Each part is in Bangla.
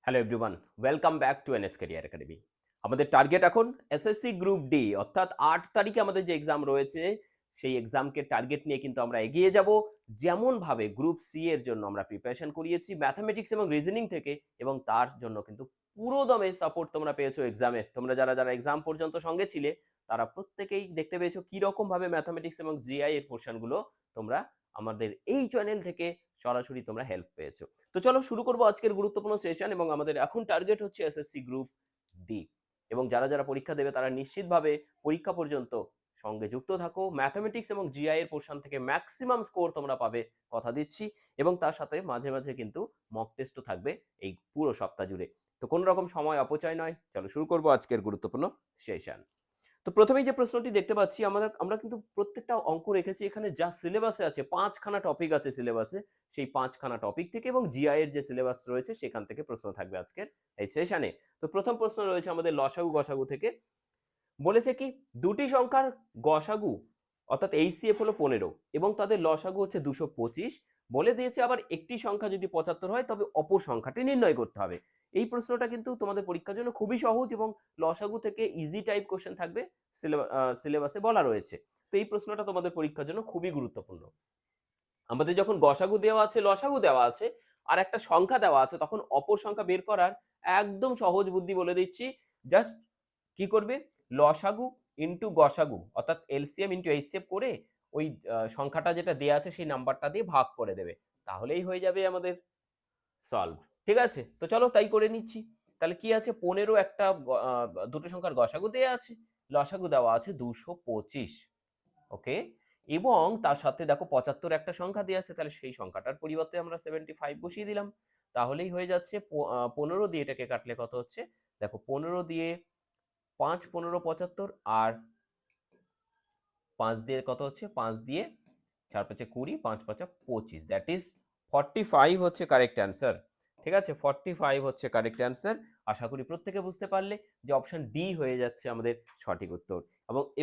Hello everyone, welcome back to NS career academy. আমাদের টার্গেট এখন এসএসসি গ্রুপ ডি, অর্থাৎ ৮ তারিখে আমাদের যে এক্সাম রয়েছে, সেই এক্সামকে টার্গেট নিয়ে কিন্তু আমরা এগিয়ে যাব। যেমনভাবে গ্রুপ সি এর জন্য আমরা প্রিপারেশন করিয়েছি ম্যাথামেটিক্স এবং রিজনিং থেকে, এবং তার জন্য কিন্তু পুরোদমে সাপোর্ট তোমরা পেয়েছো এক্সামে। তোমরা যারা এক্সাম পর্যন্ত সঙ্গে ছিলে, তারা প্রত্যেকেই দেখতে পেয়েছো কিরকমভাবে ম্যাথামেটিক্স এবং জিআই এর পোর্শনগুলো তোমরা আমাদের এই চ্যানেল থেকে সরাসরি তোমরা হেল্প পেয়েছো। তো চলো শুরু করবো আজকের গুরুত্বপূর্ণ সেশন, এবং আমাদের এখন টার্গেট হচ্ছে এসএসসি গ্রুপ ডি। এবং যারা পরীক্ষা দেবে তারা নিশ্চিতভাবে পরীক্ষা পর্যন্ত সঙ্গে যুক্ত থাকো। ম্যাথামেটিক্স এবং জিআই এর পোর্শন থেকে ম্যাক্সিমাম স্কোর তোমরা পাবে, কথা দিচ্ছি। এবং তার সাথে মাঝে মাঝে কিন্তু মক টেস্টও থাকবে এই পুরো সপ্তাহ জুড়ে। তো কোনো রকম সময় অপচয় নয়, চলো শুরু করবো আজকের গুরুত্বপূর্ণ সেশন। তো প্রথমেই যে প্রশ্নটি দেখতে পাচ্ছি, আমরা কিন্তু প্রত্যেকটা অঙ্ক রেখেছি এখানে, যা সিলেবাসে আছে ৫খানা টপিক আছে সিলেবাসে, সেই ৫খানা টপিক থেকে এবং জিআই এর যে সিলেবাস রয়েছে সেখান থেকে প্রশ্ন থাকবে আজকের এই সেশনে। তো প্রথম প্রশ্ন রয়েছে আমাদের লসাগু গসাগু থেকে। বলেছে কি, দুটি সংখ্যার গসাগু অর্থাৎ এইচসিএফ হলো ১৫ এবং তাদের লসাগু হচ্ছে ২২৫। বলে দিয়েছে আবার একটি সংখ্যা যদি ৭৫ হয় তবে অপর সংখ্যাটি নির্ণয় করতে হবে। এই প্রশ্নটা কিন্তু তোমাদের পরীক্ষার জন্য খুবই সহজ, এবং লসাগু থেকে ইজি টাইপ কোশ্চেন থাকবে, সিলেবাসে বলা রয়েছে। তো এই প্রশ্নটা তোমাদের পরীক্ষার জন্য খুবই গুরুত্বপূর্ণ। আমাদের যখন গসাগু দেওয়া আছে, লসাগু দেওয়া আছে, আর একটা সংখ্যা দেওয়া আছে, তখন অপর সংখ্যা বের করার একদম সহজ বুদ্ধি বলে দিচ্ছি। জাস্ট কি করবে, লসাগু ইন্টু গসাগু অর্থাৎ এলসিএম ইন্টু এইচসিএফ করে ওই সংখ্যাটা যেটা দেওয়া আছে সেই নাম্বারটা দিয়ে ভাগ করে দেবে, তাহলেই হয়ে যাবে আমাদের সলভ। ঠিক আছে, তো চলো তাই করে নিচ্ছি। তাহলে কি আছে, ১৫ একটা দুটো সংখ্যার গসাগু দেওয়া আছে, লসাগু দেওয়া আছে ২২৫। ওকে, এবং তার সাথে দেখো ৭৫ একটা সংখ্যা দেওয়া আছে, তাহলে সেই সংখ্যাটার পরিবর্তে আমরা ৭৫ বসিয়ে দিলাম, তাহলেই হয়ে যাচ্ছে। ১৫ দিয়ে এটাকে কাটলে কত হচ্ছে, দেখো ১৫ দিয়ে ৫ ১৫ ৭৫, আর ৫ দিয়ে কত হচ্ছে, ৫ দিয়ে ৪ ৫ ২০, ৫ ৫ ২৫, দ্যাট ইজ 45 হচ্ছে কারেক্ট অ্যান্সার। ঠিক আছে, 45 হচ্ছে কারেক্ট অ্যান্সার। আশা করি প্রত্যেকে বুঝতে পারলে যে অপশন ডি হয়ে যাচ্ছে আমাদের সঠিক উত্তর।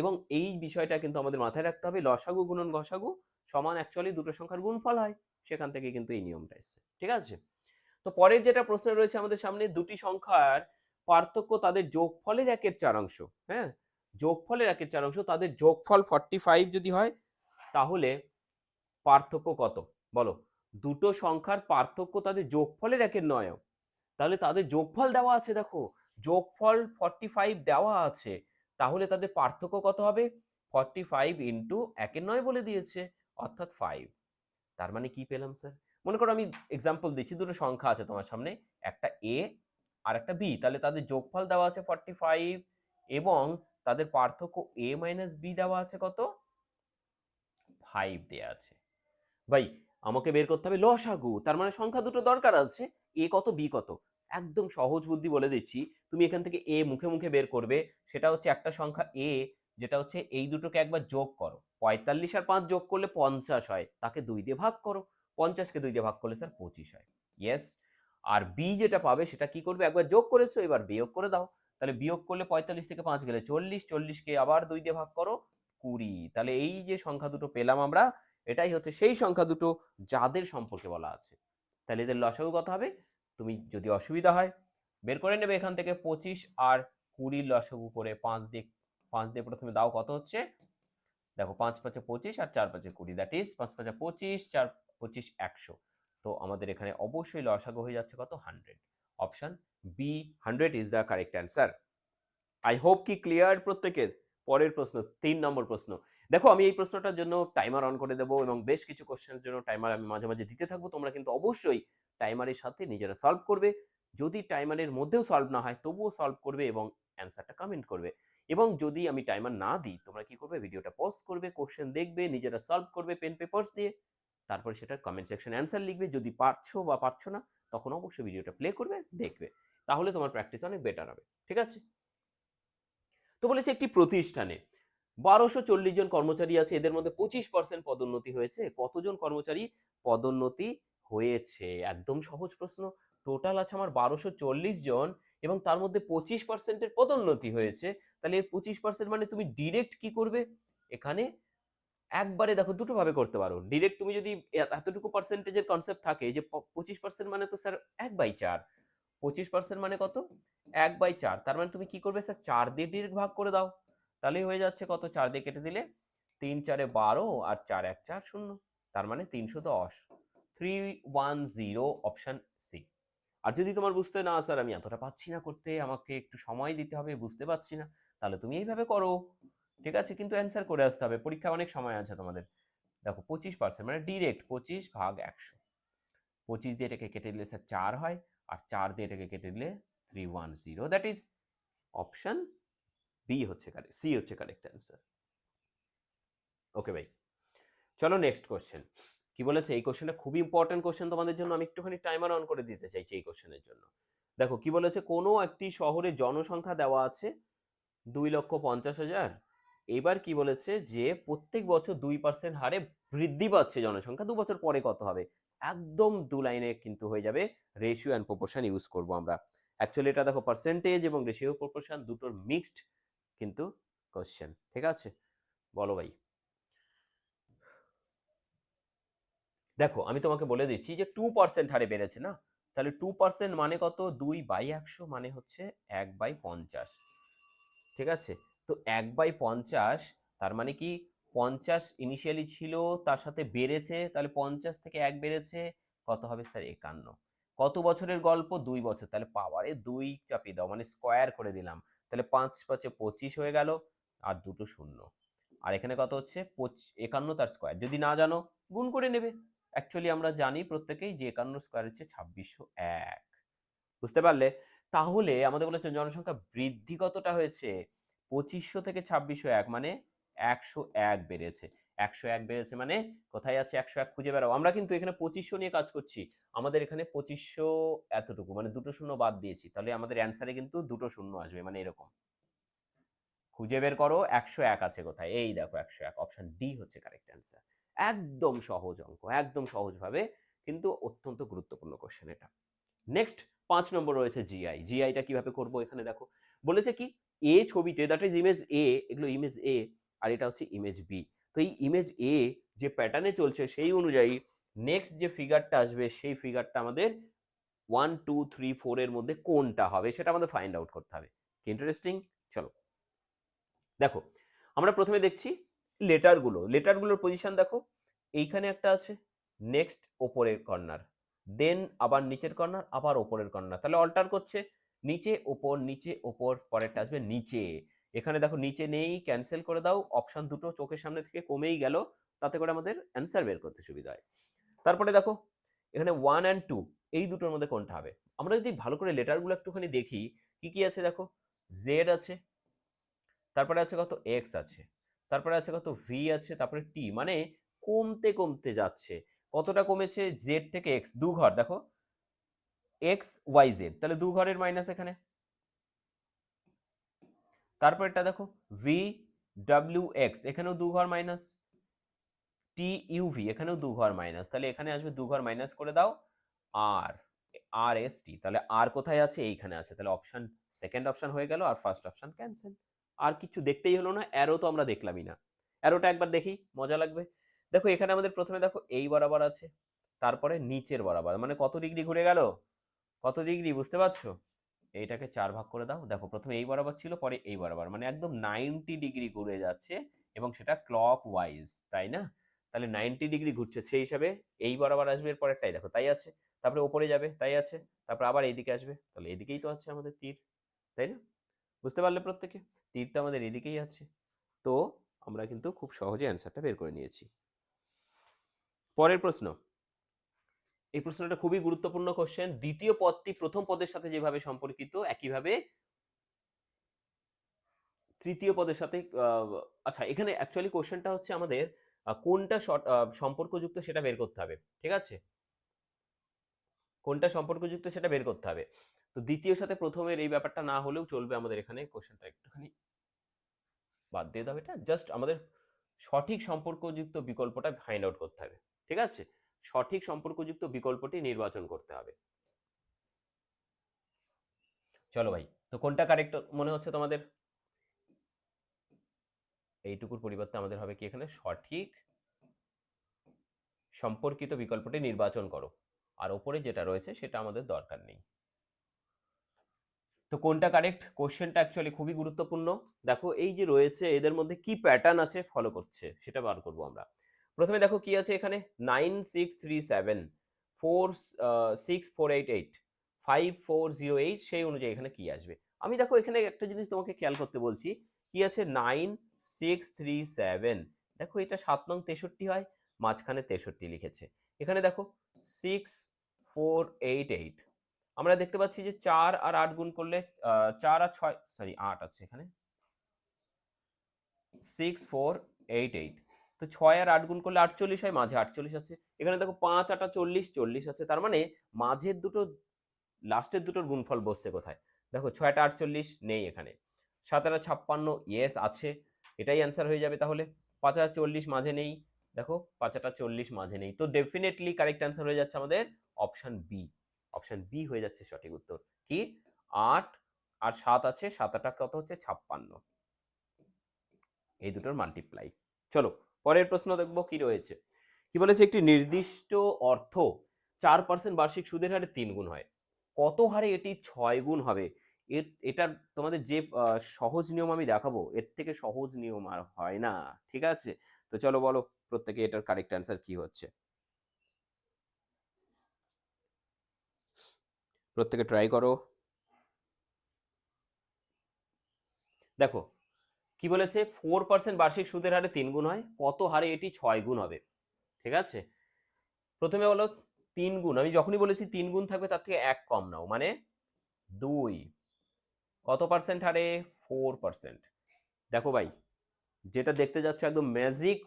এবং এই বিষয়টা কিন্তু আমাদের মাথায় রাখতে হবে, লসাগু গুণন গসাগু সমান অ্যাকচুয়ালি দুটো সংখ্যার গুণফল হয়, সেখান থেকে কিন্তু এই নিয়মটা এসছে। ঠিক আছে, তো পরের যেটা প্রশ্ন রয়েছে আমাদের সামনে, দুটি সংখ্যার পার্থক্য তাদের যোগফলের ১/৪। হ্যাঁ, যোগফলের ১/৪, তাদের যোগফল 45 যদি হয়, তাহলে পার্থক্য কত? বলো, দুটো সংখ্যার পার্থক্য তাদের যোগফলের ১/৯, তাহলে তাদের যোগফল দেওয়া আছে, দেখো যোগফল 45 দেওয়া আছে, তাহলে তাদের পার্থক্য কত হবে? 45 ইন্টু ১/৯ বলে দিয়েছে, অর্থাৎ 5। তার মানে কি পেলাম স্যার? মনে করো আমি এক্সাম্পল দিচ্ছি, দুটো সংখ্যা আছে তোমার সামনে, একটা এ আর একটা বি, তাহলে তাদের যোগফল দেওয়া আছে 45, এবং তাদের পার্থক্য এ মাইনাস বি দেওয়া আছে কত? 5 দেওয়া আছে। ভাই, আমাকে বের করতে হবে লসাগু, তার মানে সংখ্যা দুটো দরকার আছে, এ কত বি কত। একদম সহজ বুদ্ধি বলে দিচ্ছি, তুমি এখান থেকে এ মুখে মুখে বের করবে, সেটা হচ্ছে একটা সংখ্যা এ, যেটা হচ্ছে এই দুটোকে একবার যোগ করো, ৪৫ আর ৫ যোগ করলে ৫০ হয়, তাকে ২ দিয়ে ভাগ করো, ৫০কে ২ দিয়ে ভাগ করলে স্যার ২৫ হয়। ইয়েস। আর বি যেটা পাবে সেটা কি করবে, একবার যোগ করেছো এবার বিয়োগ করে দাও, তাহলে বিয়োগ করলে ৪৫ থেকে ৫ গেলে ৪০, ৪০কে আবার ২ দিয়ে ভাগ করো, ২০। তাহলে এই যে সংখ্যা দুটো পেলাম আমরা, এটাই হচ্ছে সেই সংখ্যা দুটো যাদের সম্পর্কে বলা আছে। তাহলে এদের লসাগু কত হবে? তুমি যদি অসুবিধা হয় বের করে নেবে এখান থেকে 25 আর 20 লসাগু করে 5 দিয়ে প্রথমে দাও, কত হচ্ছে দেখো, 5 5 25 আর 4 5 20, দ্যাট ইজ 5 5 25, 4 25 100। তো আমাদের এখানে অবশ্যই লসাগু হয়ে যাচ্ছে কত, 100। Option B 100 is the correct answer. I hope কি ক্লিয়ার প্রত্যেকের। পরের প্রশ্ন, ৩ নম্বর প্রশ্ন। দেখো আমি এই প্রশ্নটার জন্য টাইমার অন করে দেবো, এবং বেশ কিছু কোশ্চেনের জন্য টাইমার আমি মাঝে মাঝে দিতে থাকবো। তোমরা কিন্তু অবশ্যই টাইমারের সাথে নিজেরা সলভ করবে। যদি টাইমারের মধ্যেও সলভ না হয় তবুও সলভ করবে এবং অ্যান্সারটা কমেন্ট করবে। এবং যদি আমি টাইমার না দিই, তোমরা কি করবে, ভিডিওটা পজ করবে, কোশ্চেন দেখবে, নিজেরা সলভ করবে পেন পেপারস দিয়ে, তারপরে সেটা কমেন্ট সেকশনে অ্যান্সার লিখবে। যদি পারছো বা পারছো না, তখন অবশ্যই ভিডিওটা প্লে করবে, দেখবে, তাহলে তোমার প্র্যাকটিস অনেক বেটার হবে। ঠিক আছে, তো বলেছে একটি প্রতিষ্ঠানে ১২৪০ জন কর্মচারী আছে, এদের মধ্যে ২৫% পদোন্নতি হয়েছে, কতজন কর্মচারী পদোন্নতি হয়েছে? একদম সহজ প্রশ্ন। টোটাল আছে আমার ১২৪০ জন, এবং তার মধ্যে ২৫% এর পদোন্নতি হয়েছে, তাহলে এর ২৫% মানে তুমি ডিরেক্ট কি করবে, এখানে একবারে দেখো দুটো ভাবে করতে পারো। ডিরেক্ট তুমি যদি এতটুকু পার্সেন্টেজের কনসেপ্ট থাকে যে ২৫% মানে তো স্যার ১/৪, 25% মানে কত? 1/4। তার মানে তুমি কি করবে স্যার? 4 দিয়ে ডিরেক্ট ভাগ করে দাও। তাহলেই হয়ে যাচ্ছে কত? 4 দিয়ে কেটে দিলে 3 4 এ 12 আর 4 1 4 0। তার মানে 310। 310 অপশন সি। আর যদি তোমার বুঝতে না স্যার আমি এতটা পাচ্ছি না করতে, আমাকে একটু সময় দিতে হবে, বুঝতে পারছি না, তাহলে তুমি এইভাবে করো। ঠিক আছে? কিন্তু অ্যান্সার করে আসতে হবে। পরীক্ষায় অনেক সময় আছে তোমাদের। দেখো 25% মানে ডিরেক্ট 25 ভাগ 100। 25 দিয়ে এটাকে কেটে দিলে স্যার 4 হয়, আর 4 দিয়ে এটাকে কেটে দিলে 310। দ্যাট ইজ অপশন বি হচ্ছে কারেক্ট, সি হচ্ছে কারেক্ট অ্যান্সার। ওকে ভাই, চলো নেক্সট কোশ্চেন। কি বলেছে? এই কোশ্চেনটা খুবই ইম্পর্টেন্ট কোশ্চেন তোমাদের জন্য। আমি একটুখানি টাইমার অন করে দিতে চাইছি এই কোশ্চেনের জন্য। দেখো কি বলেছে? কোনো একটি শহরে জনসংখ্যা দেওয়া আছে 2,50,000। এবার কি বলেছে যে প্রত্যেক বছর 2% হারে বৃদ্ধি পাচ্ছে জনসংখ্যা। 2 বছর পরে কত হবে? একদম 2 লাইনে কিন্তু হয়ে যাবে। রেশিও অ্যান্ড প্রপোর্শন ইউজ করব আমরা। অ্যাকচুয়ালি এটা দেখো পার্সেন্টেজ এবং রেশিও প্রপোর্শন দুটোর মিক্সড কিন্তু কোশ্চেন। ঠিক আছে? বলো ভাই। দেখো আমি তোমাকে বলে দিচ্ছি যে 2% হারে বেড়েছে না? তাহলে 2% মানে কত? 2/100 মানে হচ্ছে 1/50। ঠিক আছে? তো 1/50 তার মানে কি 50 ইনিশিয়ালি ছিল, তার সাথে বেড়েছে, তাহলে 50 থেকে 1 বেড়েছে, কত হবে স্যার? 51। কত বছরের গল্প? 2 বছর। তাহলে পাওয়ারে 2 চাপিয়ে দাও, মানে স্কোয়ার করে দিলাম। তাহলে 5 5 25 হয়ে গেল, আর দুটো শূন্য। আর এখানে কত হচ্ছে? 51 তার স্কোয়ার। যদি না জানো গুণ করে নেবে। অ্যাকচুয়ালি আমরা জানি প্রত্যেকেই যে 51 স্কোয়ার হচ্ছে 2601। বুঝতে পারলে? তাহলে আমাদের বলেছে জনসংখ্যা বৃদ্ধি কতটা হয়েছে? 2500 থেকে 2601 মানে 101 বেড়েছে। 101 বেড়েছে মানে কোথায় আছে 101 খুঁজে বেড়াও। আমরা কিন্তু এখানে 2500 নিয়ে কাজ করছি। আমাদের এখানে 2500 এতটুকু মানে দুটো শূন্য বাদ দিয়েছি। তাহলে আমাদের অ্যান্সারে কিন্তু দুটো শূন্য আসবে, মানে এরকম। খুঁজে বের করো 101 আছে কোথায়? এই দেখো 101। অপশন ডি হচ্ছে কারেক্ট অ্যান্সার। একদম সহজ অঙ্ক, একদম সহজভাবে, কিন্তু অত্যন্ত গুরুত্বপূর্ণ কোশ্চেন এটা। নেক্সট 5 নম্বর রয়েছে জিআই। জিআইটা কিভাবে করব? এখানে দেখো বলেছে কি এ ছবিতে, দ্যাট ইজ ইমেজ এ, এগুলো ইমেজ এ, আর এটা হচ্ছে ইমেজ বি। তো এই ইমেজ এ যে প্যাটার্নে চলছে সেই অনুযায়ী নেক্সট যে ফিগারটা আসবে সেই ফিগারটা আমাদের 1 2 3 4 এর মধ্যে কোনটা হবে সেটা আমাদের ফাইন্ড আউট করতে হবে। কি ইন্টারেস্টিং? চলো দেখো, আমরা প্রথমে দেখছি লেটারগুলোর পজিশন দেখো। এইখানে একটা আছে, নেক্সট ওপরের কর্নার, দেন আবার নিচের কর্নার, আবার ওপরের কর্নার। তাহলে অল্টার করছে, নিচে ওপর, পরেরটা আসবে নিচে। এখানে দেখো নিচে নেই, ক্যান্সেল করে দাও। অপশন দুটো চোখের সামনে থেকে কমেই গেল, তাতে করে আমাদের অ্যান্সার বের করতে সুবিধা হয়। তারপরে দেখো এখানে 1 and 2 এই দুটোর মধ্যে কোনটা হবে? আমরা যদি ভালো করে লেটারগুলো একটুখানি দেখি, কি কি আছে দেখো। জেড আছে, তারপরে আছে কত? এক্স আছে, তারপরে আছে কত? ভি আছে, তারপরে টি। মানে কমতে কমতে যাচ্ছে। কতটা কমেছে? জেড থেকে এক্স 2 ঘর দেখো, এক্স ওয়াই জেড, তাহলে 2 ঘরের মাইনাস এখানে। তারপরেরটা দেখো ভি ডাব্লিউ এক্স, এখানেও 2 ঘর মাইনাস। টি ইউভি এখানেও 2 ঘর মাইনাস, তাহলে এখানে আসবে 2 ঘর মাইনাস করে দাও। আর আর এস টি, তাহলে আর কোথায় আছে? এইখানে আছে। তাহলে অপশন সেকেন্ড অপশন হয়ে গেল, আর ফার্স্ট অপশন ক্যান্সেল। আর কিছু দেখতেই হলো না, অ্যারো তো আমরা দেখলামই না। অ্যারোটা একবার দেখি, মজা লাগবে। দেখো এখানে আমাদের প্রথমে দেখো এই বরাবর আছে, তারপরে নিচের বরাবর, মানে কত ডিগ্রি ঘুরে গেল? কত ডিগ্রি বুঝতে পারছো? এইটাকে 4 ভাগ করে দাও। দেখো প্রথমে এই বরাবর ছিল, পরে এই বরাবর, মানে একদম 90 ডিগ্রি ঘুরে যাচ্ছে, এবং সেটা ক্লক ওয়াইজ, তাই না? তাহলে 90 ডিগ্রি ঘুরছে, সেই হিসাবে এই বরাবর আসবে, এর পরেরটাই দেখো তাই আছে। তারপরে ওপরে যাবে, তাই আছে। তারপর আবার এইদিকে আসবে, তাহলে এদিকেই তো আছে আমাদের তীর, তাই না? বুঝতে পারলে প্রত্যেকে? তীর তো আমাদের এদিকেই আছে। তো আমরা কিন্তু খুব সহজে অ্যান্সারটা বের করে নিয়েছি। পরের প্রশ্ন। এই প্রশ্নটা খুবই গুরুত্বপূর্ণ কোশ্চেন। দ্বিতীয় পদটি প্রথম পদের সাথে যেভাবে সম্পর্কিত, একইভাবে তৃতীয় পদের সাথে আচ্ছা, এখানে অ্যাকচুয়ালি কোশ্চেনটা হচ্ছে আমাদের কোনটা সম্পর্কযুক্ত সেটা বের করতে হবে। ঠিক আছে? কোনটা সম্পর্কযুক্ত সেটা বের করতে হবে। তো দ্বিতীয় সাথে প্রথমের এই ব্যাপারটা না হলেও চলবে আমাদের এখানে। কোশ্চেনটা একটুখানি বাদ দিয়ে দাও, এটা জাস্ট আমাদের সঠিক সম্পর্কযুক্ত বিকল্পটা ফাইন্ড আউট করতে হবে। ঠিক আছে? সঠিক সম্পর্কযুক্ত বিকল্পটি নির্বাচন করতে হবে। চলো ভাই, তো কোনটা কারেক্ট মনে হচ্ছে তোমাদের? এইটুকুর পরিবর্তে আমাদের হবে কি এখানে? সঠিক সম্পর্কিত বিকল্পটি নির্বাচন করো। আর ওপরে যেটা রয়েছে সেটা আমাদের দরকার নেই। তো কোনটা কারেক্ট? কোশ্চেনটা অ্যাকচুয়ালি খুবই গুরুত্বপূর্ণ। দেখো এই যে রয়েছে এদের মধ্যে কি প্যাটার্ন আছে ফলো করছে সেটা বার করব আমরা। প্রথমে দেখো কি আছে এখানে 9637 4 6488 5408 সেই অনুযায়ী এখানে কি আসবে? আমি দেখো এখানে একটা জিনিস তোমাকে খেয়াল করতে বলছি। কি আছে 9637 দেখো এটা ৭ নং ৬৩ হয়, মাঝখানে ৬৩ লিখেছে। এখানে দেখো 6488 আমরা দেখতে পাচ্ছি যে ৪ আর ৮ গুণ করলে ৪ আর ৬ সরি ৮ আছে এখানে 6488 তো ৬ আর ৮ গুণ করলে ৪৮ হয়, মাঝে ৪৮ আছে। এখানে দেখো ৫ ৮ ৪০ ৪০ আছে। তার মানে মাঝের দুটো লাস্টের দুটোর গুণফল বসছে কোথায়? দেখো ৬ টা ৪৮ নেই এখানে। ৭ আর ৫৬ ইয়েস আছে। এটাই অ্যান্সার হয়ে যাবে তাহলে। ৫ আর ৪০ মাঝে নেই। দেখো ৫ আর ৪০ মাঝে নেই। তো ডেফিনিটলি কারেক্ট অ্যান্সার হয়ে যাচ্ছে আমাদের অপশন বি। অপশন বি হয়ে যাচ্ছে সঠিক উত্তর। কি ৮ আর ৭ আছে, ৭ ৮ কত হচ্ছে ৫৬। এই দুটোর মাল্টিপ্লাই। চলো পরের প্রশ্ন দেখবো কি রয়েছে। কি বলেছে একটি নির্দিষ্ট অর্থ ৪% বার্ষিক সুদের হারে ৩ গুণ হয়। কত হারে এটি ৬ গুণ হবে? এটার তোমাদের যে সহজ নিয়ম আমি দেখাবো এর থেকে সহজ নিয়ম আর হয় না। ঠিক আছে? তো চলো বলো প্রত্যেকে এটার কারেক্ট অ্যান্সার কি হচ্ছে। প্রত্যেকে ট্রাই করো। দেখো কি বলেছে 4% বার্ষিক সুদের হারে ৩ গুণ হয়, কত হারে এটি ৬ গুণ হবে? ঠিক আছে? প্রথমে হলো ৩ গুণ। আমি যখনই বলেছি ৩ গুণ থাকবে তার থেকে ১ কম নাও মানে ২। কত পার্সেন্ট হারে? 4%। দেখো ভাই যেটা দেখতে যাচ্ছ একদম ম্যাজিক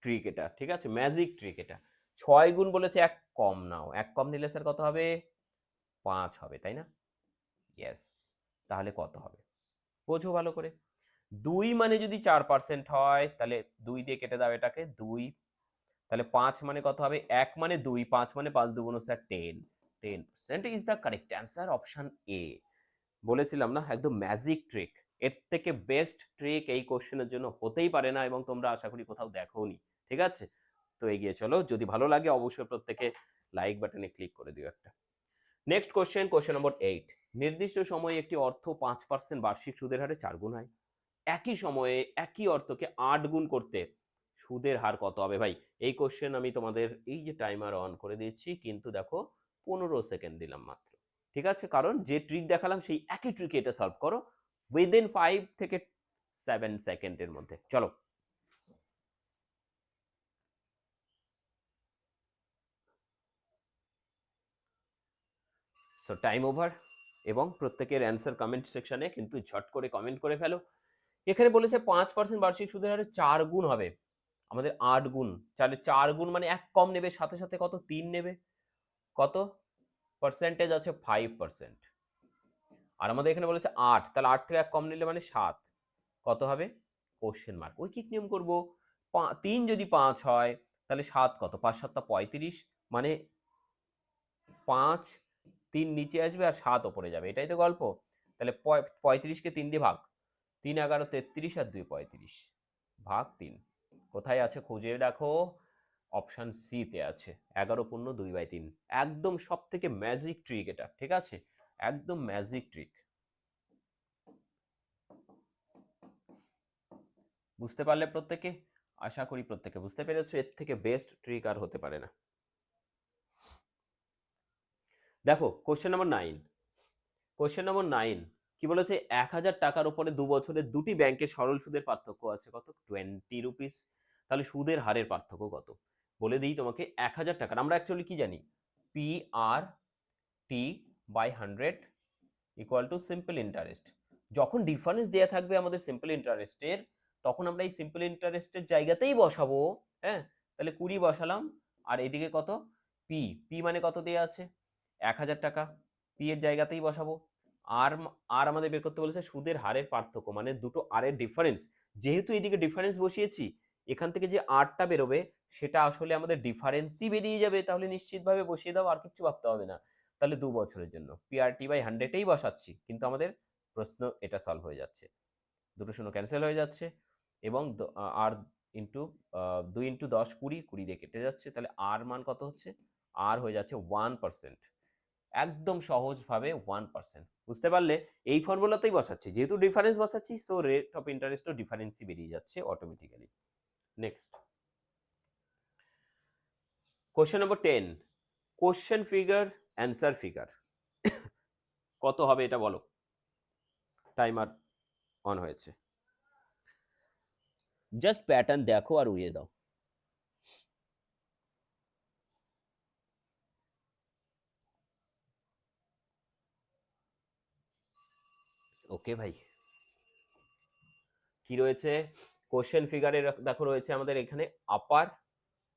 ট্রিক এটা। ঠিক আছে? ম্যাজিক ট্রিক এটা। ৬ গুণ বলেছে ১ কম নাও। ১ কম নিলে স্যার কত হবে? ৫ হবে, তাই না? ইয়েস। তাহলে কত হবে? বোঝো ভালো করে। ২ মানে যদি ৪% হয় তাহলে ২ দিয়ে কেটে দাও এটাকে ২। তাহলে ৫ মানে কত হবে? ১ মানে ২, ৫ মানে ৫ দুগুণ sir ১০। 10% is the correct answer option A. বলেছিলাম না একদম ম্যাজিক ট্রিক। এর থেকে বেস্ট ট্রিক এই কোশ্চেনের জন্য হতেই পারে না এবং তোমরা আশা করি কোথাও দেখোনি। ঠিক আছে? তো এগিয়ে চলো। যদি ভালো লাগে অবশ্যই প্রত্যেকে লাইক বাটনে ক্লিক করে দিও একটা। Next question, question number 8। নির্দিষ্ট সময়ে একটি অর্থ ৫% বার্ষিক সুদের হারে ৪ গুণ হয়। একই সময়ে একই অর্থকে ৮ গুণ করতে সুদের হার কত হবে ভাই? এই কোশ্চেন আমি তোমাদের এই যে টাইমার অন করে দিচ্ছি কিন্তু দেখো ১৫ সেকেন্ড দিলাম মাত্র। ঠিক আছে? কারণ যে ট্রিক দেখালাম সেই একই ট্রিকে এটা সলভ করো উইদিন 5 থেকে 7 সেকেন্ডের মধ্যে। চলো। সো টাইম ওভার এবং প্রত্যেকের অ্যান্সার কমেন্ট সেকশনে কিন্তু ঝট করে কমেন্ট করে ফেলো। এখানে বলেছে ৫% বার্ষিক সুদের হারে ৪ গুণ হবে। আমাদের ৮ গুণ। তাহলে ৪ গুণ মানে ১ কম নেবে, সাথে, সাথে কত? ৩ নেবে। কত? পার্সেন্টেজ আছে 5%। আর আমাদের এখানে বলেছে ৮, তাহলে ৮ থেকে ১ কম নিলে মানে ৭। কত হবে? Question mark. ঐকিক নিয়ম করব। ৩ যদি ৫ হয় তাহলে ৭ কত? ৫ ৭ টা ৩৫ মানে ৫, ৩ নিচে আসবে আর ৭ ওপরে যাবে। এটাই তো গল্প। তাহলে ৩৫ কে ৩ দিয়ে ভাগ। ৩ ১১ ৩৩ আর ২ ৩৫ ভাগ ৩। কোথায় আছে খুঁজে দেখো। অপশন সি তে আছে ১১ পূর্ণ ২/৩। একদম সব থেকে ম্যাজিক ট্রিক এটা। ঠিক আছে? একদম ম্যাজিক ট্রিক। বুঝতে পারলে প্রত্যেকে? আশা করি প্রত্যেকে বুঝতে পেরেছো। এর থেকে বেস্ট ট্রিক আর হতে পারে না। দেখো কোশ্চেন নম্বর 9। কোশ্চেন নম্বর ৯ কি বলেছে? ১,০০০ টাকার উপরে ২ বছরের দুটি ব্যাংকের সরল সুদের পার্থক্য আছে কত? 20 রুপিস। তাহলে সুদের হারের পার্থক্য কত? বলে দিই তোমাকে ১,০০০ টাকার আমরা অ্যাকচুয়ালি কি জানি? PR T by 100 equal to simple interest. যখন ডিফারেন্স দেয়া থাকবে আমাদের সিম্পল ইন্টারেস্টের তখন আমরা এই সিম্পল ইন্টারেস্টের জায়গাতেই বসাবো। হ্যাঁ? তাহলে ২০ বসালাম আর এদিকে কত? পি। পি মানে কত দেয়া আছে? ১,০০০ টাকা। পি এর জায়গাতেই বসাবো। আর আর আমাদের বের করতে বলেছে সুদের হারের পার্থক্য মানে দুটো আর এর ডিফারেন্স। যেহেতু এদিকে ডিফারেন্স বসিয়েছি এখান থেকে যে আরটা বেরোবে সেটা আসলে আমাদের ডিফারেন্সই বেরিয়ে যাবে। তাহলে নিশ্চিতভাবে বসিয়ে দাও, আর কিচ্ছু ভাবতে হবে না। তাহলে ২ বছরের জন্য PRT বাই 100 এই বসাচ্ছি। কিন্তু আমাদের প্রশ্ন এটা সলভ হয়ে যাচ্ছে। দুটো শূন্য ক্যানসেল হয়ে যাচ্ছে এবং আর ইনটু ২ ইনটু ১০ ২০, ২০ দিয়ে কেটে যাচ্ছে। তাহলে আর মান কত হচ্ছে? আর হয়ে যাচ্ছে 1%। একদম সহজভাবে 1%। বুঝতে পারলে? এই ফর্মুলাতেই বসাচ্ছি, যেহেতু ডিফারেন্স বসাচ্ছি, সো রেট অফ ইন্টারেস্টও ডিফারেন্সই বেরিয়ে যাচ্ছে automatically. Next question number 10, question figure, answer figure. কত হবে এটা বলো? টাইমার অন হয়েছে, জাস্ট প্যাটার্ন দেখো আর উড়িয়ে দাও। ওকে ভাই, কি রয়েছে কোশ্চেন ফিগারে? দেখো রয়েছে আমাদের এখানে আপার,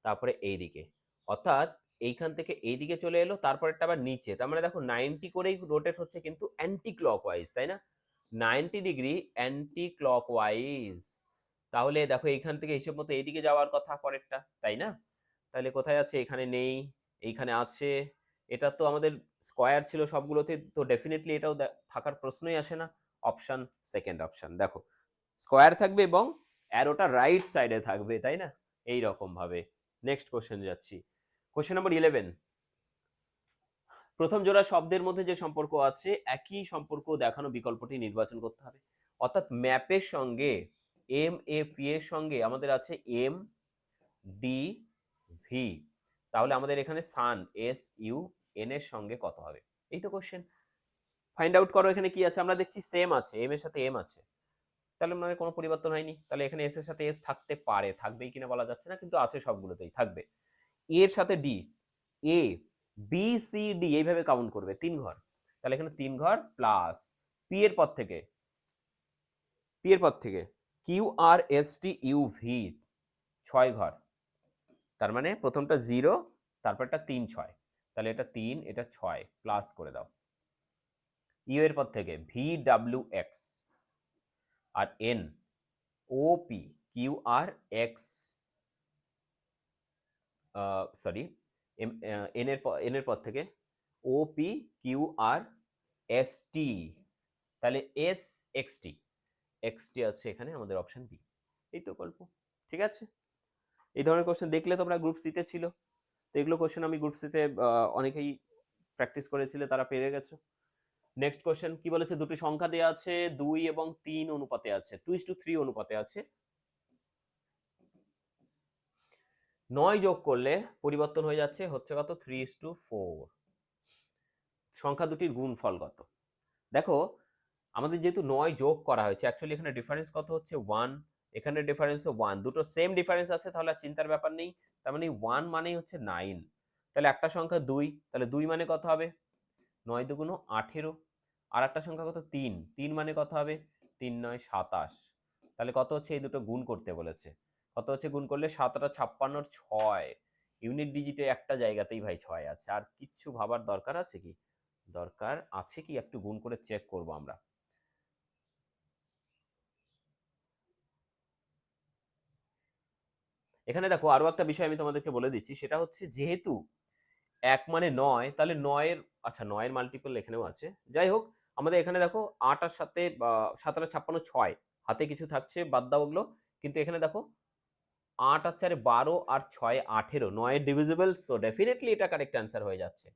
তারপরে এইদিকে, অর্থাৎ এইখান থেকে এইদিকে চলে এলো, তারপরেরটা আবার নিচে। তার মানে দেখো 90 করেই রোটেট হচ্ছে, কিন্তু অ্যান্টি ক্লকওয়াইজ, তাই না? 90 ডিগ্রি অ্যান্টি ক্লকওয়াইজ। তাহলে দেখো এইখান থেকে হিসেব মতো এইদিকে যাওয়ার কথা পরেরটা, তাই না? তাহলে কোথায় আছে? এখানে নেই, এইখানে আছে। এটা তো আমাদের স্কোয়ার ছিল সবগুলোতে, তো ডেফিনেটলি এটাও থাকার প্রশ্নই আসে না। অপশন, সেকেন্ড অপশন, দেখো স্কোয়ার থাকবে এবং অ্যারোটা রাইট সাইডে থাকবে, তাই না? এই রকম ভাবে। নেক্সট কোশ্চেন যাচ্ছি, কোশ্চেন নম্বর 11, প্রথম জোড়া শব্দের মধ্যে যে সম্পর্ক আছে একই সম্পর্ক দেখানো বিকল্পটি নির্বাচন করতে হবে। অর্থাৎ ম্যাপের সঙ্গে এম এ পি এর সঙ্গে আমাদের আছে এম ডি ভি, তাহলে আমাদের এখানে সান এস ইউ এন এর সঙ্গে কত হবে? এই তো কোশ্চেন। ফাইন্ড আউট করো এখানে কি আছে। আমরা দেখছি সেম আছে, এম এর সাথে এম আছে, তাহলে মানে কোনো পরিবর্তন হয়নি। তাহলে এখানে এস এর সাথে এস থাকতে পারে, থাকবেই কিনা বলা যাচ্ছে না, কিন্তু আছে সবগুলোতেই থাকবে। এর সাথে ডি, এ বি সি ডি এইভাবে কাউন্ট করবে 3 ঘর, তাহলে এখানে 3 ঘর প্লাস পি এর পর থেকে, পি এর পর থেকে Q R S T U V 6 ঘর, তার মানে প্রথমটা 0, তারপরটা 3 6, তাহলে এটা 3 এটা 6 প্লাস করে দাও। ইউ এর পর থেকে ভি ডাব্লিউ এক্স আর N O P Q R x, sorry N এর পর থেকে O P Q R S T, তাহলে এস এক্স টি, এক্স টি আছে এখানে আমাদের অপশন বি। এই তো গল্প, ঠিক আছে? এই ধরনের কোশ্চেন দেখলে তোমরা গ্রুপ সিতে ছিল, তো এগুলো কোশ্চেন আমি গ্রুপ সিতে অনেকেই প্র্যাকটিস করেছিলে, তারা পেরে গেছো। নেক্সট কোশ্চেন কি বলেছে? দুটি সংখ্যা দেওয়া আছে 2 এবং 3 অনুপাতে আছে, 2:3 অনুপাতে আছে। 9 যোগ করলে পরিবর্তন হয়ে যাচ্ছে, হচ্ছে কত? 3:4। সংখ্যা দুটির গুণফল কত? দেখো আমাদের যেহেতু 9 যোগ করা হয়েছে, অ্যাকচুয়ালি এখানে ডিফারেন্স কত হচ্ছে? 1, এখানে ডিফারেন্সও 1, দুটো সেম ডিফারেন্স আছে, তাহলে আর চিন্তার ব্যাপার নেই। তার মানে 1 মানেই হচ্ছে 9, তাহলে একটা সংখ্যা 2, তাহলে 2 মানে কত হবে? 9 দুগুণ 18। আর একটা সংখ্যা কত? 3, 3 মানে কত হবে? 3 9 27, তাহলে কত হচ্ছে? এই দুটো গুণ করতে বলেছে, কত হচ্ছে গুণ করলে? 7 56 6, ইউনিট ডিজিটে একটা জায়গাতেই ভাই 6 আছে, আর কিচ্ছু ভাবার দরকার আছে কি? দরকার আছে কি? একটু গুণ করে চেক করব আমরা। এখানে দেখো আরো একটা বিষয় আমি তোমাদেরকে বলে দিচ্ছি, সেটা হচ্ছে যেহেতু 1 মানে 9, তাহলে 9 এর, আচ্ছা 9 এর মাল্টিপল এখানেও আছে, যাই হোক আমাদের এখানে দেখো 8 আর 7 7 আর 56 6, হাতে কিছু থাকছে, বাদ দাও ওগুলো। কিন্তু এখানে দেখো 8 আর 4 12 আর 6 18, 9 এর ডিভিজিবল, সো ডেফিনেটলি এটা কারেক্ট অ্যান্সার হয়ে যাচ্ছে।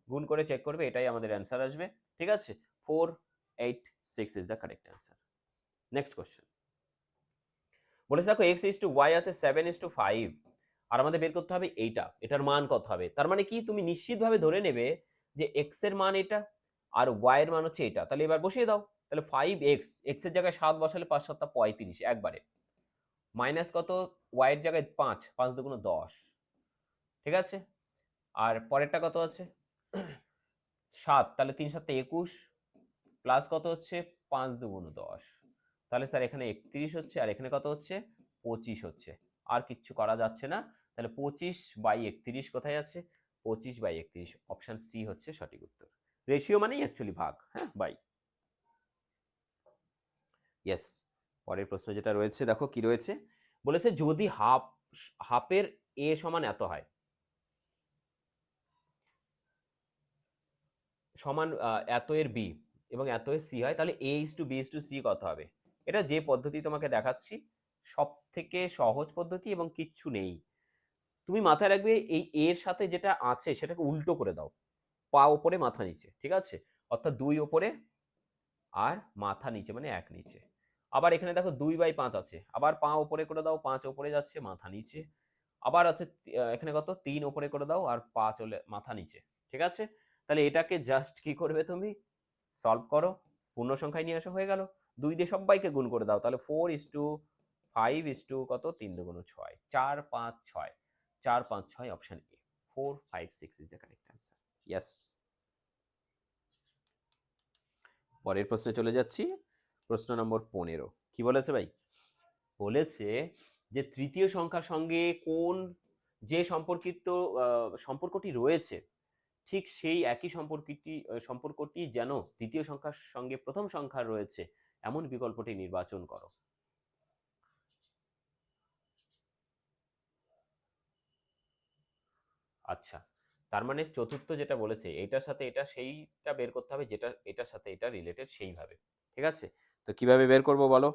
গুণ করে চেক করবে, এটাই আমাদের অ্যান্সার আসবে, ঠিক আছে? 4 8 6 is the correct answer. Next question বলেছে দেখো x:y আছে 7:5, আর আমাদের বের করতে হবে এইটা, এটার মান কত হবে। তার মানে কি? তুমি নিশ্চিতভাবে ধরে নেবে যে x এর মান এটা আর y এর মান হচ্ছে এটা, তাহলে এবার বসিয়ে দাও। তাহলে 5x, x এর জায়গায় 7 বসালে 5 7 35 একবারে, মাইনাস কত? y এর জায়গায় 5, 5 দুগুণ 10, ঠিক আছে? আর পরেরটা কত আছে? 7, তাহলে 3 7 21, প্লাস কত হচ্ছে? 5 দুগুণ 10, তাহলে স্যার এখানে 31 হচ্ছে, আর এখানে কত হচ্ছে? 25 হচ্ছে। আর কিচ্ছু করা যাচ্ছে না, তাহলে 25/31 কোথায় আছে? 25/31, অপশন সি হচ্ছে সঠিক উত্তর। রেশিও মানেই অ্যাকচুয়ালি ভাগ, হ্যাঁ বাই। ইয়েস, পরের প্রশ্ন যেটা রয়েছে দেখো কি রয়েছে, বলেছে যদি হাফের এ সমান এত হয়, সমান এত এর বি এবং এত এর সি হয়, তাহলে a:b:c কত হবে? এটা যে পদ্ধতি তোমাকে দেখাচ্ছি সব থেকে সহজ পদ্ধতি এবং কিচ্ছু নেই। তুমি মাথায় রাখবে এই এর সাথে যেটা আছে সেটাকে উল্টো করে দাও, পা ওপরে মাথা নিচে, ঠিক আছে, অর্থাৎ 2 ওপরে আর মাথা নিচে মানে 1 নিচে। আবার এখানে দেখো 2/5 আছে, আবার পা ওপরে করে দাও, 5 ওপরে যাচ্ছে মাথা নিচে। আবার আছে এখানে কত 3 ওপরে করে দাও আর পা চলে মাথা নিচে, ঠিক আছে। তাহলে এটাকে জাস্ট কি করবে তুমি, সলভ করো, পূর্ণ সংখ্যায় নিয়ে আসা, হয়ে গেল। 2 দিয়ে সবাইকে গুণ করে দাও, তাহলে 4:5 কত, 3 দুগুণ 6, 4 5 6, 4 5 6, option A 4 5 6 is the correct answer. Yes. পরের প্রশ্নে চলে যাচ্ছি, প্রশ্ন নম্বর 15। কি বলেছে ভাই? বলেছে যে তৃতীয় সংখ্যার সঙ্গে কোন যে সম্পর্কটি রয়েছে, ঠিক সেই একই সম্পর্কটি যেন দ্বিতীয় সংখ্যার সঙ্গে প্রথম সংখ্যার রয়েছে এমন বিকল্পটি নির্বাচন করো। আচ্ছা, তার মানে চতুর্থ যেটা বলেছে এটার সাথে এটা সেইটা বের করতে হবে যেটা এটার সাথে এটা রিলেটেড সেইভাবে, ঠিক আছে। তো কিভাবে বের করব বলো?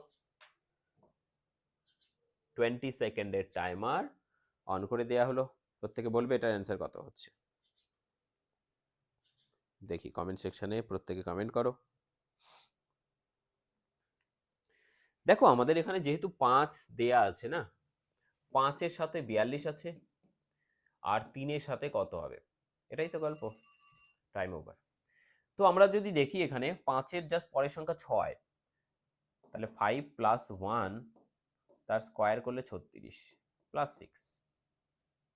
20 সেকেন্ডের টাইমার অন করে দেয়া হলো। প্রত্যেকে বলবে এটার অ্যান্সার কত হচ্ছে। দেখি কমেন্ট সেকশনে প্রত্যেকে কমেন্ট করো। দেখো আমাদের এখানে যেহেতু 5 দেয়া আছে না, 5-এর সাথে 42 আছে, আর 3-এর সাথে কত হবে, এটাই তো গল্প। Time over. তো আমরা যদি দেখি এখানে 5-এর জাস্ট পরের সংখ্যা 6, তাহলে 5 প্লাস 1 তার স্কোয়ার করলে 36 প্লাস 6,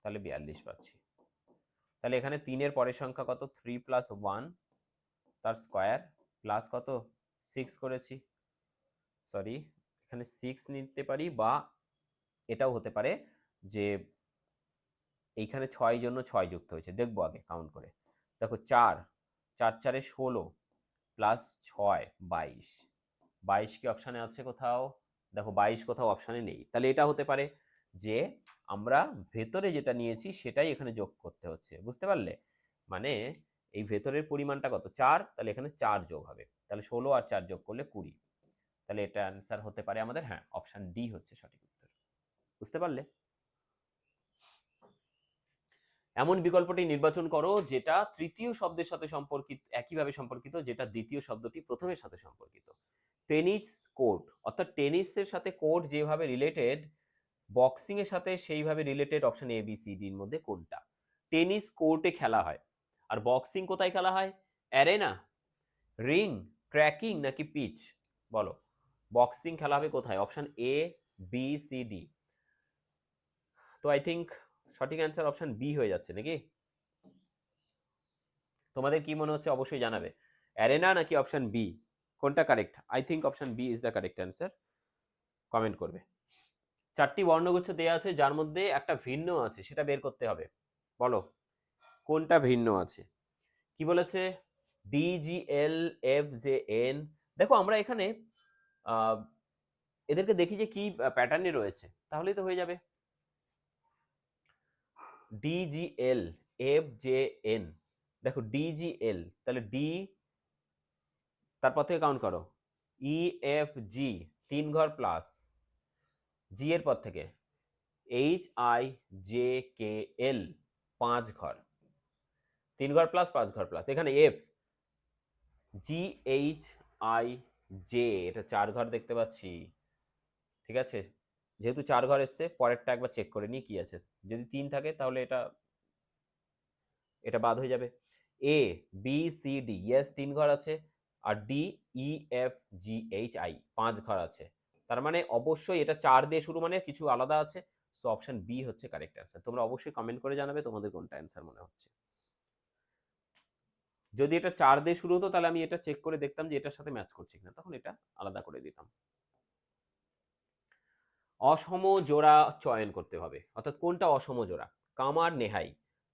তাহলে 42 পাচ্ছি। তাহলে এখানে 3-এর পরের সংখ্যা কত, 3 প্লাস 1 তার স্কোয়ার প্লাস কত 6 করেছি, সরি এখানে 6 নিতে পারি, বা এটাও হতে পারে যে এইখানে 6 জন্য 6 যুক্ত হয়েছে, দেখবো আগে কাউন্ট করে। দেখো 4 4 4 16 প্লাস 6 22, 22 কি অপশানে আছে কোথাও? দেখো 22 কোথাও অপশানে নেই, তাহলে এটা হতে পারে যে আমরা ভেতরে যেটা নিয়েছি সেটাই এখানে যোগ করতে হচ্ছে, বুঝতে পারলে? মানে এই ভেতরের পরিমাণটা কত 4, তাহলে এখানে 4 যোগ হবে, তাহলে 16 আর 4 যোগ করলে 20, তাহলে এটা অ্যান্সার হতে পারে আমাদের, হ্যাঁ অপশান ডি হচ্ছে সঠিক উত্তর। বুঝতে পারলে? এমন বিকল্পটি নির্বাচন করো যেটা তৃতীয় শব্দের সাথে সম্পর্কিত, একইভাবে সম্পর্কিত যেটা দ্বিতীয় শব্দটি প্রথমের সাথে সম্পর্কিত। টেনিস কোর্ট, অর্থাৎ টেনিসের সাথে কোর্ট যেভাবে রিলেটেড, বক্সিং এর সাথে সেইভাবে related, option A B C D এর মধ্যে কোনটা? টেনিস কোর্টে খেলা হয়, আর বক্সিং কোথায় খেলা হয়? অ্যারেনা, রিং, ট্র্যাকিং নাকি পিচ? বলো, বক্সিং খেলা হবে কোথায়? Option A B C D. তো আই থিঙ্ক সঠিক অ্যান্সার অপশন বি হয়ে যাচ্ছে নাকি? তোমাদের কি মনে হচ্ছে অবশ্যই জানাবে, অ্যারেনা নাকি অপশন বি, কোনটা correct? I think option B is the correct answer. Comment করবে। 4টি বর্ণগুচ্ছ দেওয়া আছে, যার মধ্যে একটা ভিন্ন আছে, সেটা বের করতে হবে। বলো কোনটা ভিন্ন আছে। কি বলেছে? D G L F J N. দেখো আমরা এখানে এদেরকে দেখি যে কি প্যাটার্নে রয়েছে, তাহলেই তো হয়ে যাবে। D G L F J N, দেখো ডি জি এল, তাহলে ডি তারপর থেকে কাউন্ট করো, ই এফ জি 3 ঘর প্লাস, জি এর পর থেকে এইচ আই জে কে এল 5 ঘর, 3 ঘর প্লাস 5 ঘর প্লাস, এখানে F G H I J, এটা 4 ঘর দেখতে পাচ্ছি, ঠিক আছে। যেহেতু 4 ঘর এসছে, পরেরটা একবার চেক করে নিই কি আছে, যদি 3 থাকে তাহলে এটা এটা বাদ হয়ে যাবে। এ বি সি ডি, ইয়েস 3 ঘর আছে, আর D E F G H I 5 ঘর আছে, তার মানে অবশ্যই এটা 4 দিয়ে শুরু, মানে কিছু আলাদা আছে। সো অপশন বি হচ্ছে কারেক্ট অ্যান্সার। তোমরা অবশ্যই কমেন্ট করে জানাবে তোমাদের কোনটা অ্যান্সার মনে হচ্ছে। যদি এটা 4 দিয়ে শুরু হতো তাহলে আমি এটা চেক করে দেখতাম যে এটার সাথে ম্যাচ করছে কিনা, তখন এটা আলাদা করে দিতাম। অসম জোড়া চয়ন করতে হবে, অর্থাৎ কোনটা অসম জোড়া? কামার নেহাই,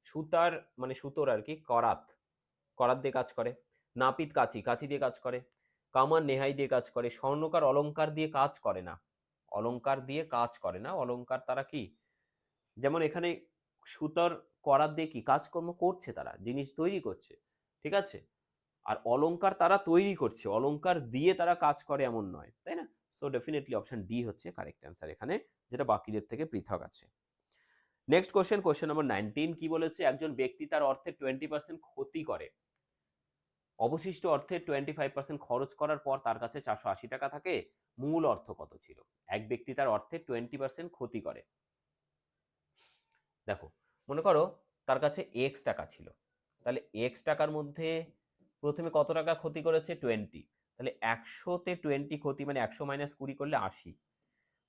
সুতার মানে সুতোর আর কি, করাত, করাত দিয়ে কাজ করে, নাপিত কাঁচি, কাঁচি দিয়ে কাজ করে, কামার নেহাই দিয়ে কাজ করে, স্বর্ণকার অলংকার দিয়ে কাজ করে না, অলংকার দিয়ে কাজ করে না, অলংকার তারা কি, যেমন এখানে সুতার করাত দিয়ে কি কাজকর্ম করছে, তারা জিনিস তৈরি করছে, ঠিক আছে। আর অলংকার তারা তৈরি করছে, অলংকার দিয়ে তারা কাজ করে এমন নয়, তাই না? সো ডেফিনেটলি অপশন ডি হচ্ছে কারেক্ট অ্যান্সার এখানে, যেটা বাকিদের থেকে পৃথক আছে। নেক্সট কোশ্চেন নম্বর 19 কি বলেছে, একজন ব্যক্তি তার অর্থের 20% ক্ষতি করে, অবশিষ্ট অর্থের 25% খরচ করার পর তার কাছে 480 টাকা থাকে, মূল অর্থ কত ছিল? এক ব্যক্তি তার অর্থের 20% ক্ষতি করে। দেখো, মনে করো তার কাছে এক্স টাকা ছিল, তাহলে এক্স টাকার মধ্যে প্রথমে কত টাকা ক্ষতি করেছে? 20। তাহলে 100-তে 20 ক্ষতি মানে 100 মাইনাস 20 করলে 80।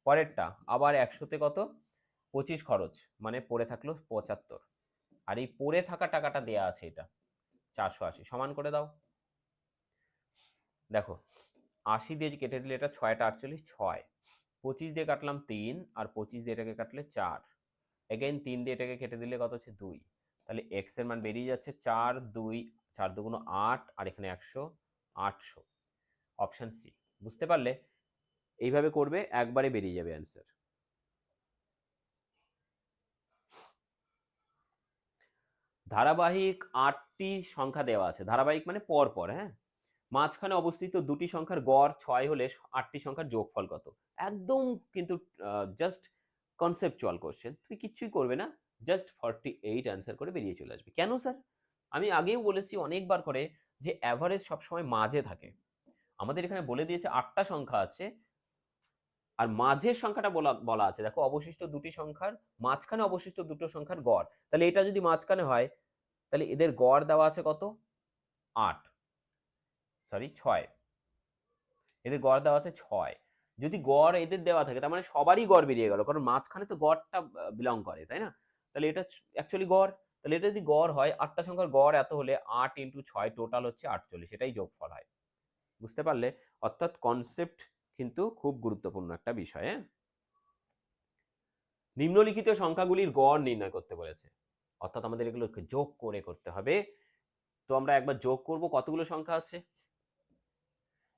পরেরটা আবার 100-তে কত? 25 খরচ মানে পড়ে থাকলো 75। আর এই পড়ে থাকা টাকাটা দেয়া আছে, এটা 480, সমান করে দাও। দেখো 80 দিয়ে কেটে দিলে এটা 6টা 48, 6 25 দিয়ে কাটলাম 3, আর 25 দিয়ে এটাকে কাটলে 4, এগেইন 3 দিয়ে এটাকে কেটে দিলে কত হচ্ছে? 2। তাহলে এক্স এর মান বেরিয়ে যাচ্ছে 4 2 4 দুগুণ 8, আর এখানে 100, 800। Option C. বুঝতে পারলে? এইভাবে করবে, একবারে বেরিয়ে যাবে অ্যান্সার। ধারাবাহিক 8টি সংখ্যা দেওয়া আছে, ধারাবাহিক মানে পর পর, হ্যাঁ, মাঝখানে অবস্থিত দুটি সংখ্যার গড় 6 হলে 8টি সংখ্যার যোগফল কত? একদম কিন্তু জাস্ট কনসেপচুয়াল কোশ্চেন, তুমি কিচ্ছুই করবে না, জাস্ট 48 অ্যান্সার করে বেরিয়ে চলে আসবে। কেন স্যার? আমি আগেও বলেছি অনেকবার করে যে অ্যাভারেজ সবসময় মাঝে থাকে। আমাদের এখানে বলে দিয়েছে 8টা সংখ্যা আছে, আর মাঝের সংখ্যাটা বলা বলা আছে, দেখো অবশিষ্ট দুটি সংখ্যার মাঝখানে অবশিষ্ট দুটো সংখ্যার গড়, তাহলে এটা যদি মাঝখানে হয় তাহলে এদের গড় দেওয়া আছে কত? 8, সরি 6, এদের গড় দেওয়া আছে 6। যদি গড় এদের দেওয়া থাকে তার মানে সবারই গড় বেরিয়ে গেল, কারণ মাঝখানে তো গড়টা বিলং করে, তাই না? তাহলে এটা অ্যাকচুয়ালি গড়, তাহলে এটা যদি গড় হয়, 8টা সংখ্যার গড় এত হলে 8 × 6 টোটাল হচ্ছে 48, এটাই যোগফল হয়। বুঝতে পারলে? অর্থাৎ কনসেপ্ট কিন্তু খুব গুরুত্বপূর্ণ একটা বিষয়। হ্যাঁ, নিম্নলিখিত সংখ্যাগুলির গড় নির্ণয় করতে বলেছে, অর্থাৎ আমাদের এগুলোকে যোগ করে করতে হবে। তো আমরা একবার যোগ করব, কতগুলো সংখ্যা আছে?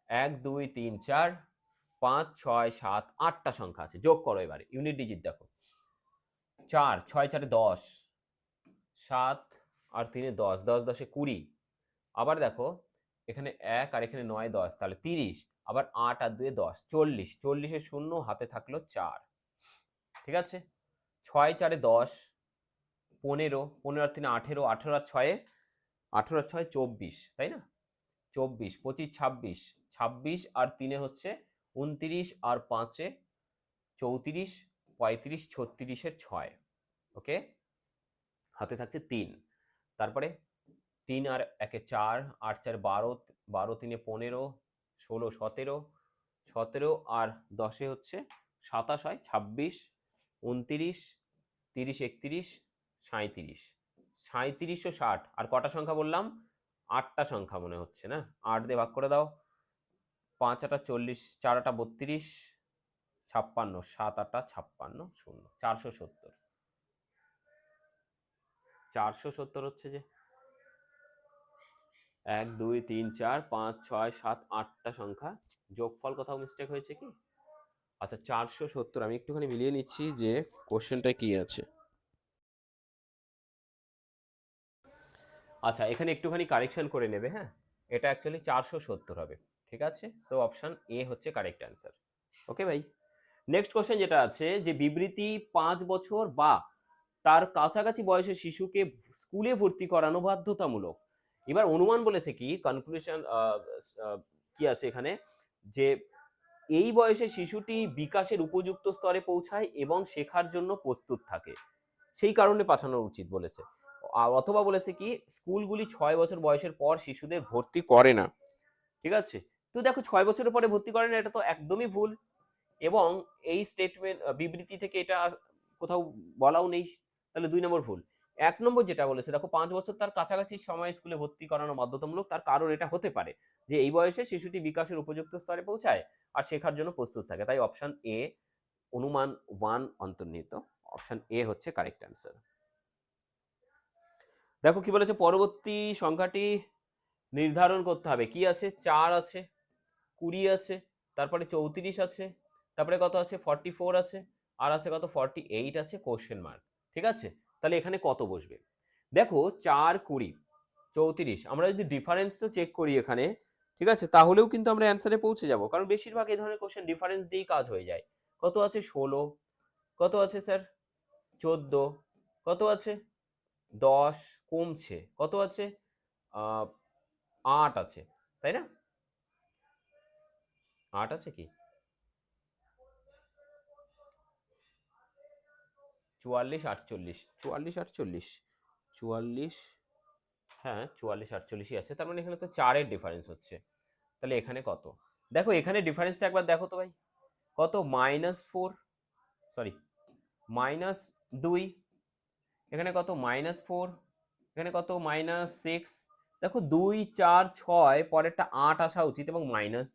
1 2 3 4 5 6 7 8টা সংখ্যা আছে, যোগ করো এবারে, ইউনিট ডিজিট দেখো, 4 6 4 10, 7 আর 3 10, 10 10 20, আবার দেখো এখানে 1 আর এখানে 9 10, তাহলে 30, আবার 8 আর 2 10, 40, 40 এর শূন্য হাতে থাকলো 4। ঠিক আছে, 6 4 10, 15, 15 আর 3 18, 18 আর 6, 18 আর 6 24, তাই না? 24 25 26, 26 আর 3 হচ্ছে 29, আর 5 34, 35 36 এর 6, ওকে, হাতে থাকছে 3। তারপরে 3 আর 1 4, 8 4 12, 12 3 15, 16 17, 17 আর 10 হচ্ছে 27 হয় 26, 29, 30 31, 37, 37 ও 60, আর কটা সংখ্যা বললাম? 8টা সংখ্যা মনে হচ্ছে না? 8 দিয়ে ভাগ করে দাও, 5 8 40, 4 8 32, 56, 7 8 56, 0, 470। 470 হচ্ছে যে 1 2 3 4 5 6 7 8টা সংখ্যা, যোগফল কোথাও মিস্টেক হয়েছে কি? আচ্ছা 470, আমি একটুখানি মিলিয়ে নিচ্ছি যে কোশ্চেনটা কি আছে। আচ্ছা এখানে একটুখানি কারেকশন করে নেবে, হ্যাঁ, এটা অ্যাকচুয়ালি 470 হবে। ঠিক আছে, সো অপশন এ হচ্ছে কারেক্ট অ্যান্সার। ওকে ভাই, নেক্সট কোশ্চেন যেটা আছে যে বিবৃতি 5 বছর বা তার কাছাকাছি বয়সের শিশুকে স্কুলে ভর্তি করানো বাধ্যতামূলক। এবার অনুমান বলেছে কি, কনক্লুশন কি আছে এখানে, যে এই বয়সে শিশুটি বিকাশের উপযুক্ত স্তরে পৌঁছায় এবং শেখার জন্য প্রস্তুত থাকে, সেই কারণে পাঠানো উচিত বলেছে। অথবা বলেছে কি, স্কুলগুলি 6 বছর বয়সের পর শিশুদের ভর্তি করে না। ঠিক আছে, তো দেখো 6 বছরের পরে ভর্তি করে না, এটা তো একদমই ভুল, এবং এই স্টেটমেন্ট বিবৃতি থেকে এটা কোথাও বলাও নেই, তাহলে 2 নম্বর ভুল। 1 নম্বর যেটা বলেছে, দেখো 5 বছর তার কাছাকাছি সময় স্কুলে ভর্তি করানো বাধ্যতামূলক, তার কারণ এটা হতে পারে যে এই বয়সে শিশুটি বিকাশের উপযুক্ত স্তরে পৌঁছায় আর শেখার জন্য প্রস্তুত থাকে, তাই অপশন এ অনুমান 1 অন্তর্নিহিত, অপশন এ হচ্ছে কারেক্ট অ্যান্সার। দেখো কি বলেছে, পরবর্তী সংখ্যাটি নির্ধারণ করতে হবে। কি আছে? 4 আছে, 20 আছে, তারপরে 34 আছে, তারপরে কত আছে? 44 আছে, আর আছে কত? 48 আছে, কোশ্চেন মার্ক। ঠিক আছে, তাহলে এখানে কত বসবে? দেখো 4 20 34, আমরা যদি ডিফারেন্সও চেক করি এখানে, ঠিক আছে, তাহলেও কিন্তু আমরা অ্যান্সারে পৌঁছে যাব, কারণ বেশিরভাগ এই ধরনের কোশ্চেন ডিফারেন্স দিয়েই কাজ হয়ে যায়। কত আছে? 16, কত আছে স্যার? 14, কত আছে? 10 কমছে। কত আছে? আ 8 আছে। তাই না? 8 আছে কি? 44, 48, 44, 48, 44, হ্যাঁ, 44, 48ই আছে। তার মানে এখানে তো 4 এর ডিফারেন্স হচ্ছে। তাহলে এখানে কত? দেখো এখানে ডিফারেন্সটা একবার দেখো তো ভাই। কত? -4, সরি, -2, এখানে কত? -4, এখানে কত? -6, দেখো 2, 4, 6 পরেরটা 8 আসা উচিত এবং মাইনাস।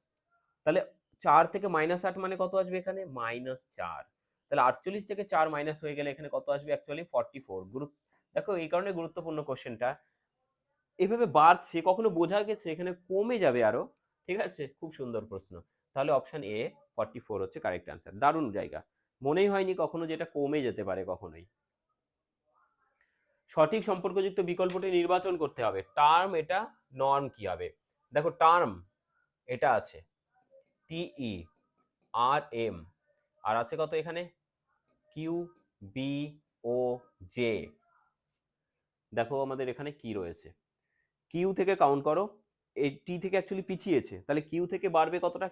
তাহলে 4 থেকে -8 মানে কত আসবে এখানে? -4। তাহলে 48 থেকে 4 মাইনাস হয়ে গেলে এখানে কত আসবে অ্যাকচুয়ালি? 44। দেখো এই কারণে গুরুত্বপূর্ণ কোশ্চেনটা। এভাবে বাড়ছে, কখনো বোঝা গেছে এখানে কমে যাবে আরো। ঠিক আছে? খুব সুন্দর প্রশ্ন। তাহলে অপশন এ 44 হচ্ছে কারেক্ট অ্যান্সার। দারুণ জায়গা। মনেই হয়নি কখনো যে এটা কমে যেতে পারে কখনোই। সঠিক সম্পর্কযুক্ত বিকল্পটি নির্বাচন করতে হবে। টার্ম এটা, নর্ম কি হবে? দেখো টার্ম এটা আছে টিই আর এম, আর আছে কত এখানে? কিউ বি ও জে। দেখো আমাদের এখানে কি রয়েছে? কিউ থেকে কাউন্ট করো। এই টি থেকে অ্যাকচুয়ালি পিছিয়েছে, তাহলে কিউ থেকে বাড়বে কতটা?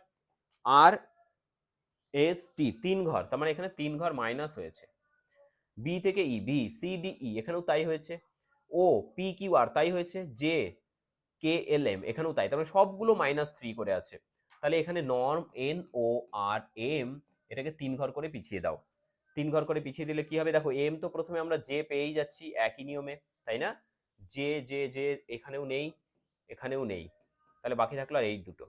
আর এস টি 3 ঘর, তার মানে এখানে 3 ঘর মাইনাস হয়েছে। বি থেকে ই, বি সি ডি ই এখানেও তাই হয়েছে। ও পি কিউ আর তাই হয়েছে। জে কে এল এম এখানেও তাই, তার মানে সবগুলো -3 করে আছে। তাহলে এখানে norm N O R M এটাকে 3 ঘর করে পিছিয়ে দাও। 3 ঘর করে পিছিয়ে দিলে কি হবে? দেখো এম তো প্রথমে আমরা জে পেয়েই যাচ্ছি একই নিয়মে, তাই না? জে জে জে এখানেও নেই, এখানেও নেই। তাহলে বাকি থাকলো আর এই দুটো।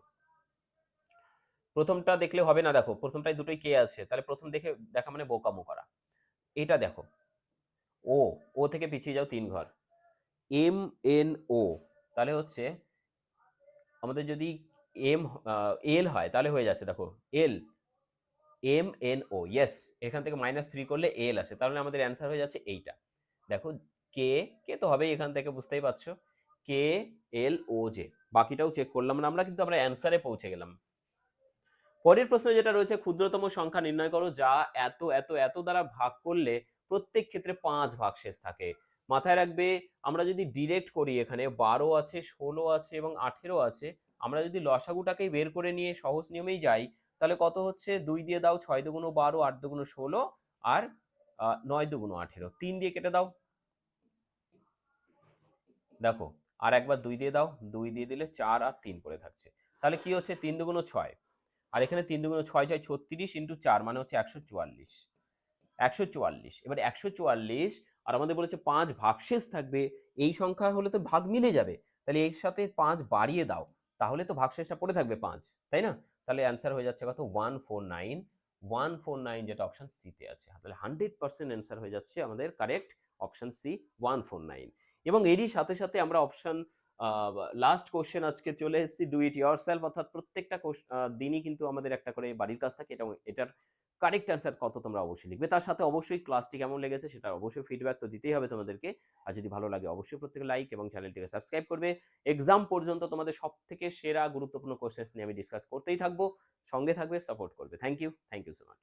প্রথমটা দেখলে হবে না, দেখো প্রথমটায় দুটোই কে আছে, তাহলে প্রথম দেখে দেখা মানে বোকামো করা। এটা দেখো ও, ও থেকে পিছিয়ে যাও 3 ঘর। এম এন ও, তাহলে হচ্ছে আমাদের যদি এম এল হয় তাহলে হয়ে যাচ্ছে, দেখো L M N O, yes, এখান থেকে -3 করলে এল আসে, তাহলে আমাদের অ্যান্সার হয়ে যাচ্ছে এইটা। দেখো কে, কে তো হবেই এখান থেকে, বুঝতেই পারছো। কে এল ও জে, বাকিটাও চেক করলাম না আমরা, কিন্তু আমরা অ্যান্সারে পৌঁছে গেলাম। পরের প্রশ্ন যেটা রয়েছে, ক্ষুদ্রতম সংখ্যা নির্ণয় করো যা এত এত এত দ্বারা ভাগ করলে প্রত্যেক ক্ষেত্রে 5 ভাগশেষ থাকে। মাথায় রাখবে, আমরা যদি ডিরেক্ট করি এখানে 12 আছে, 16 আছে এবং 18 আছে, আমরা যদি লসাগুটাকেই বের করে নিয়ে সহজ নিয়মেই যাই, তাহলে কত হচ্ছে? 2 দিয়ে দাও, 6 দুগুণ 12, 8 দুগুণ 16 আর 9 দুগুণ 18, 3 দিয়ে কেটে দাও। দেখো আর একবার 2 দিয়ে দাও, 2 দিয়ে দিলে 4 আর 3 পড়ে থাকছে। তাহলে কি হচ্ছে? 3 দুগুণ 6, আর এখানে 3 দুগুণ 6 6 36 ইন্টু 4 মানে হচ্ছে 144। 144, এবার 144 আর আমাদের বলেছে 5 ভাগশেষ থাকবে। এই সংখ্যা হলে তো ভাগ মিলে যাবে, তাহলে এর সাথে 5 বাড়িয়ে দাও, তাহলে তো ভাগশেষটা পড়ে থাকবে 5, তাই না? তাহলে অ্যান্সার হয়ে যাচ্ছে কত? 149। 149 যেটা অপশন সি তে আছে, তাহলে 100% অ্যান্সার হয়ে যাচ্ছে আমাদের কারেক্ট অপশন সি 149। এবং এরই সাথে সাথে আমরা অপশন লাস্ট কোশ্চেন আজকে চলে এসেছি, ডু ইট ইয়োরসেলফ, অর্থাৎ প্রত্যেকটা দিনই কিন্তু আমাদের একটা করে বাড়ির কাজ থাকে, এবং এটার কারেক্ট অ্যান্সার কত তোমরা অবশ্যই লিখবে। তার সাথে অবশ্যই ক্লাসটি কেমন লেগেছে সেটা অবশ্যই ফিডব্যাক তো দিতেই হবে তোমাদেরকে। আর যদি ভালো লাগে অবশ্যই প্রত্যেকে লাইক এবং চ্যানেলটিকে সাবস্ক্রাইব করবে। এক্সাম পর্যন্ত তোমাদের সবথেকে সেরা গুরুত্বপূর্ণ কোশ্চেনস নিয়ে আমি ডিসকাস করতেই থাকবো। সঙ্গে থাকবে, সাপোর্ট করবে। Thank you so much.